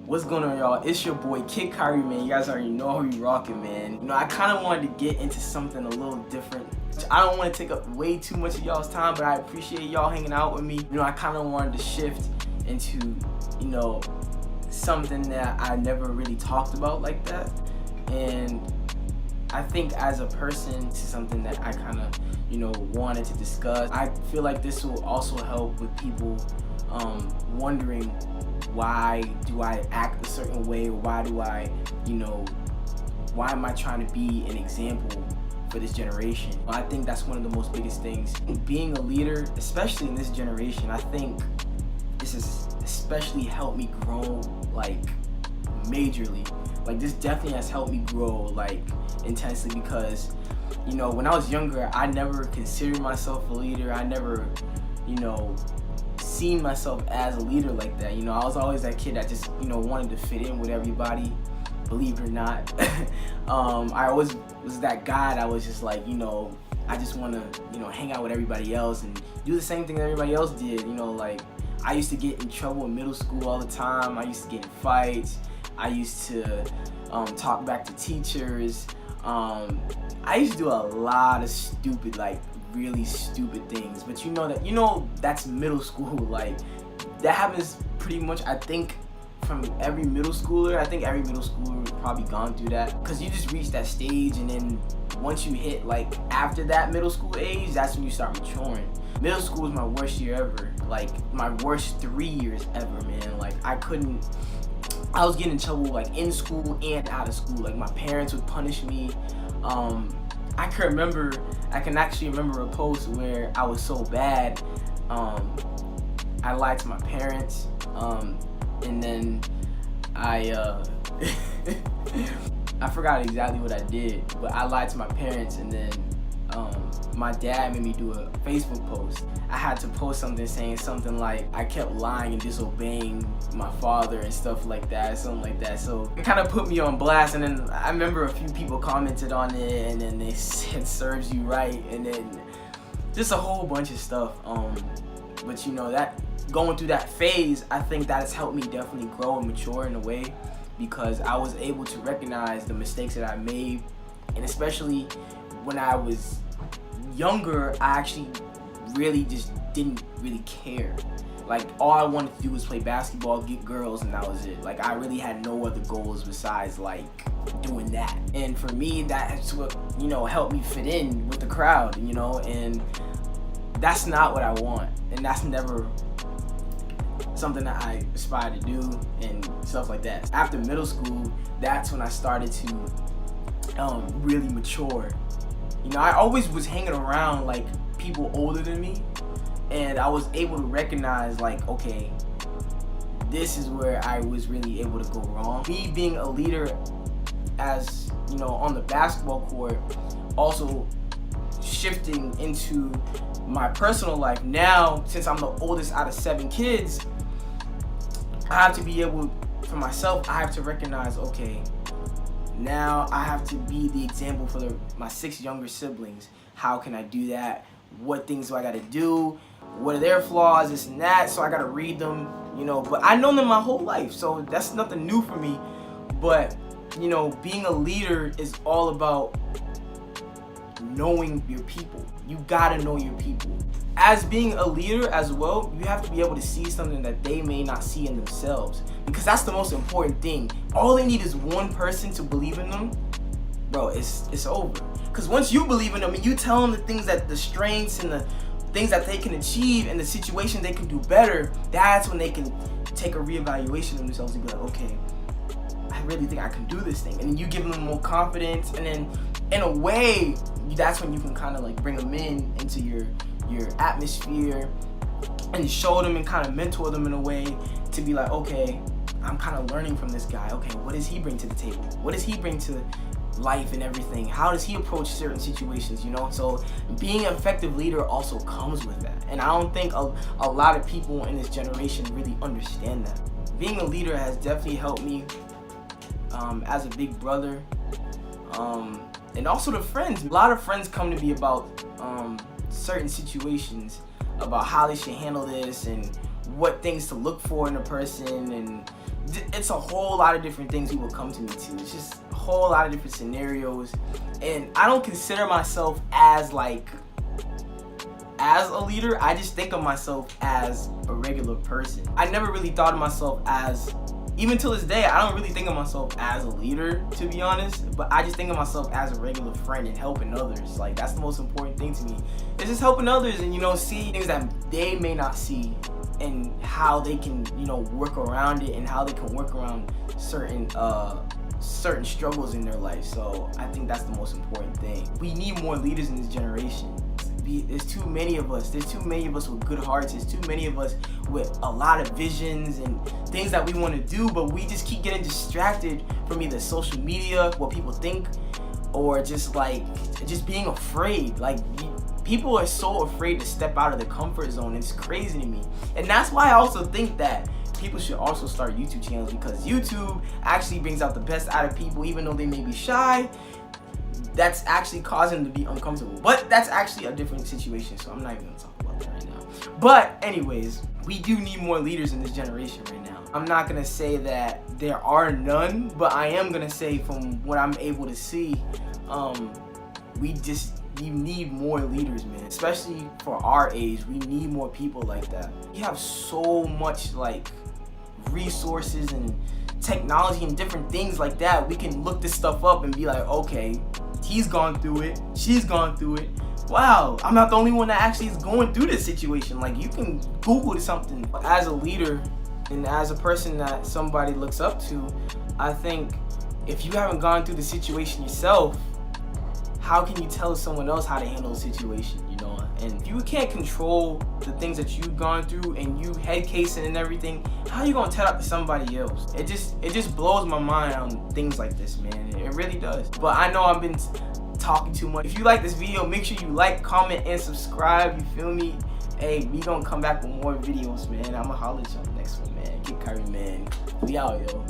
What's going on, y'all? It's your boy Kid Kyrie, man. You guys already know how we rocking, man. You know, I kind of wanted to get into something a little different. I don't want to take up way too much of y'all's time, but I appreciate y'all hanging out with me. You know, I kind of wanted to shift into, you know, something that I never really talked about like that. And I think as a person, it's something that I kind of, you know, wanted to discuss. I feel like this will also help with people wondering, why do I act a certain way, or why do I, you know, why am I trying to be an example for this generation? I think that's one of the most biggest things. Being a leader, especially in this generation, I think this has especially helped me grow, like, majorly. Like, this definitely has helped me grow, like, intensely, because, you know, when I was younger, I never considered myself a leader. I never, you know, seen myself as a leader like that. You know, I was always that kid that just, you know, wanted to fit in with everybody, believe it or not. I always was that guy that was just like, you know, I just want to, you know, hang out with everybody else and do the same thing that everybody else did. You know, like, I used to get in trouble in middle school all the time. I used to get in fights. I used to talk back to teachers. I used to do a lot of stupid, like, really stupid things. But you know that's middle school. Like, that happens pretty much, I think, from every middle schooler. I think every middle schooler has probably gone through that, because you just reach that stage, and then once you hit, like, after that middle school age, that's when you start maturing. Middle school was my worst year ever. Like, my worst 3 years ever, man. Like, I was getting in trouble, like, in school and out of school. Like, my parents would punish me. I can actually remember a post where I was so bad, I lied to my parents, and then I forgot exactly what I did, but I lied to my parents, and then my dad made me do a Facebook post. I had to post something saying something like I kept lying and disobeying my father and stuff like that, something like that. So it kind of put me on blast, and then I remember a few people commented on it, and then they said serves you right, and then just a whole bunch of stuff. But you know, that going through that phase, I think that has helped me definitely grow and mature in a way, because I was able to recognize the mistakes that I made. And especially when I was younger, I actually really just didn't really care. Like, all I wanted to do was play basketball, get girls, and that was it. Like, I really had no other goals besides, like, doing that. And for me, that's what, you know, helped me fit in with the crowd, you know, and that's not what I want. And that's never something that I aspire to do and stuff like that. After middle school, that's when I started to really mature. You know, I always was hanging around, like, people older than me, and I was able to recognize, like, okay, this is where I was really able to go wrong. Me being a leader, as, you know, on the basketball court, also shifting into my personal life. Now, since I'm the oldest out of 7 kids, I have to be able, for myself, I have to recognize, okay, now I have to be the example for my 6 younger siblings. How can I do that? What things do I gotta do? What are their flaws, this and that? So I gotta read them, you know, but I know them my whole life, so that's nothing new for me. But, you know, being a leader is all about knowing your people. You gotta know your people. As being a leader as well, you have to be able to see something that they may not see in themselves, because that's the most important thing. All they need is one person to believe in them. Bro, it's over. Because once you believe in them and you tell them the things, that the strengths and the things that they can achieve and the situation they can do better, that's when they can take a reevaluation of themselves and be like, okay, I really think I can do this thing. And then you give them more confidence, and then in a way, that's when you can kind of like bring them into your atmosphere and show them and kind of mentor them in a way to be like, okay, I'm kind of learning from this guy. Okay, what does he bring to the table? What does he bring to life and everything? How does he approach certain situations, you know? So being an effective leader also comes with that. And I don't think a lot of people in this generation really understand that. Being a leader has definitely helped me as a big brother, and also the friends. A lot of friends come to me about certain situations, about how they should handle this and what things to look for in a person and it's a whole lot of different things people come to me to. It's just a whole lot of different scenarios, and I don't consider myself as a leader. I just think of myself as a regular person. I never really thought of myself as, even till this day, I don't really think of myself as a leader, to be honest, but I just think of myself as a regular friend and helping others. Like, that's the most important thing to me. It's just helping others and, see things that they may not see, and how they can, work around it, and how they can work around certain struggles in their life. So I think that's the most important thing. We need more leaders in this generation. There's too many of us. There's too many of us with good hearts. There's too many of us with a lot of visions and things that we want to do, but we just keep getting distracted from either social media, what people think, or just being afraid. Like, people are so afraid to step out of the comfort zone. It's crazy to me. And that's why I also think that people should also start YouTube channels, because YouTube actually brings out the best out of people, even though they may be shy. That's actually causing them to be uncomfortable. But that's actually a different situation, so I'm not even gonna talk about that right now. But anyways, we do need more leaders in this generation right now. I'm not gonna say that there are none, but I am gonna say, from what I'm able to see, we need more leaders, man. Especially for our age, we need more people like that. We have so much resources and technology and different things like that. We can look this stuff up and be like, okay, he's gone through it, she's gone through it. Wow, I'm not the only one that actually is going through this situation. Like, you can Google something. As a leader and as a person that somebody looks up to, I think if you haven't gone through the situation yourself, how can you tell someone else how to handle a situation, And if you can't control the things that you've gone through, and you head casing and everything, how are you gonna tell that to somebody else? It just blows my mind on things like this, man. It really does. But I know I've been talking too much. If you like this video, make sure you like, comment, and subscribe. You feel me? Hey, we gonna come back with more videos, man. I'ma holler at you on the next one, man. Kid Kyrie, man. We out, yo.